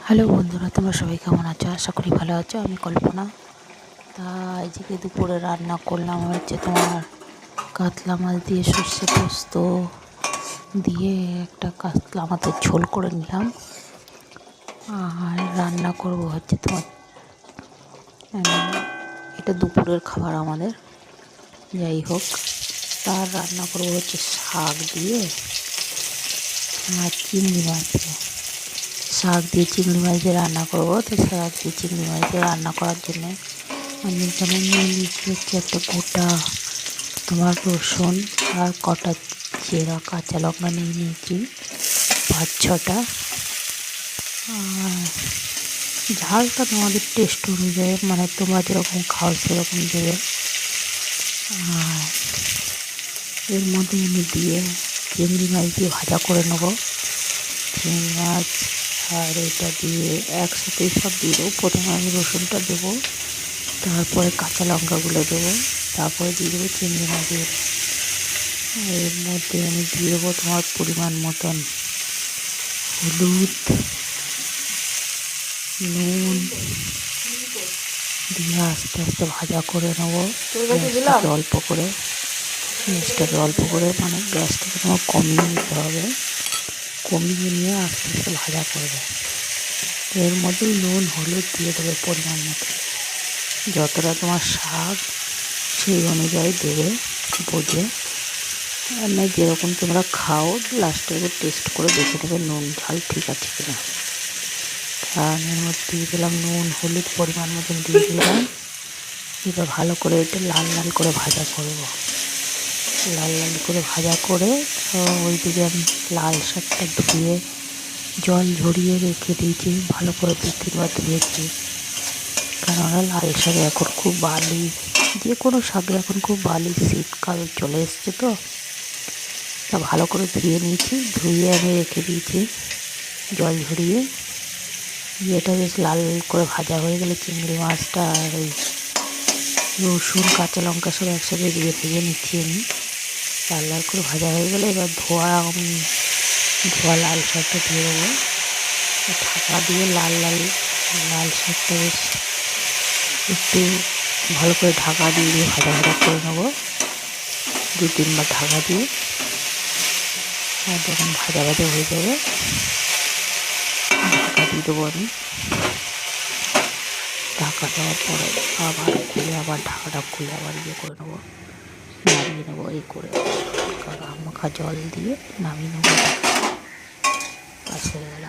Hello বন্ধুরা, তোমরা সবাই কেমন আছো? আশা করি ভালো আছো। আমি কল্পনা। তা আজকে দুপুরে রান্না করলাম হচ্ছে তোমার কাতলা মাছ দিয়ে সর্ষে পোস্ত দিয়ে একটা কাতলা মাছের ঝোল করে নিলাম। আর রান্না করব হচ্ছে তোমার এটা দুপুরের খাবার আমাদের। যাই হোক, তার রান্না করব হচ্ছে শাক দিয়ে আর চিংড়ি মাছ দিয়ে। শাক দিয়ে চিংড়ি মাছ দিয়ে রান্না করবো। তো শাক দিয়ে চিংড়ি মাছ দিয়ে রান্না করার জন্যে আমি এখানে নিয়ে নিয়েছি হচ্ছে একটা গোটা তোমার রসুন আর কটা চেরা কাঁচা লঙ্কা নিয়ে নিয়েছি 5-6টা। আর ঝালটা তোমাদের টেস্ট অনুযায়ী, মানে তোমরা যেরকম খাও সেরকম দেবে। আর এর মধ্যে আমি দিয়ে চিংড়ি মাছ দিয়ে ভাজা করে নেবো। চিংড়ি মাছ আর এটা দিয়ে একসাথেই সব দিয়ে দেবো। প্রথমে আমি রসুনটা দেবো, তারপরে কাঁচা লঙ্কাগুলো দেবো, তারপরে দিয়ে দেবো চিংড়ি মাছের। এর মধ্যে আমি দিয়ে দেবো তোমার পরিমাণ মতন হলুদ, নুন দিয়ে আস্তে আস্তে ভাজা করে নেবো। গ্যাসটাকে অল্প করে মানে গ্যাসটাকে তোমার কমিয়ে নিতে হবে। কমিয়ে নিয়ে আস্তে আস্তে ভাজা করবে। এর মধ্যে নুন হলুদ দিয়ে দেবে পরিমাণ মতো। যতটা তোমার শাক সেই অনুযায়ী দেবে বুঝে। আর না যেরকম তোমরা খাও লাস্টে একবার টেস্ট করে দেখে নেবে নুন ঝাল ঠিক আছে কিনা। আর এর মধ্যে দিয়ে দিলাম নুন হলুদ পরিমাণ মতন দিয়ে দিলাম। এবার ভালো করে এটা লাল লাল করে ভাজা করব। লাল লাল করে ভাজা করে ওইদিকে আমি লাল শাকটা ধুয়ে জল ঝরিয়ে রেখে দিয়েছি। ভালো করে 2-3 বার ধুয়েছি, কেননা লাল শাকে এখন খুব বালি, যে কোনো শাকে এখন খুব বালি, শীতকাল চলে এসছে তো। তা ভালো করে ধুয়ে নিয়েছি, ধুয়ে আমি রেখে দিয়েছি জল ঝরিয়ে। এটা বেশ লাল করে ভাজা হয়ে গেলে চিংড়ি মাছটা আর ওই রসুন কাঁচা লঙ্কা সব একসাথে দিয়ে ভেজে নিচ্ছি আমি। লাল লাল করে ভাজা হয়ে গেলে এবার ধোয়া লাল শাকটা দিয়ে দেবো। ঢাকা দিয়ে লাল শাকটা বেশ একটু ভালো করে ঢাকা দিয়ে ভাজা করে নেবো 2-3 বার ঢাকা দিয়ে। আর যখন ভাজা হয়ে যাবে ঢাকা দিয়ে দেবো আমি। ঢাকা দেওয়ার পরে আবার ঢাকাটা খুলে আবার ইয়ে করে নেবো, নামিয়ে নেবো। এই করে মাখা জল দিয়ে নামিয়ে নেবো। বাস হয়ে গেল।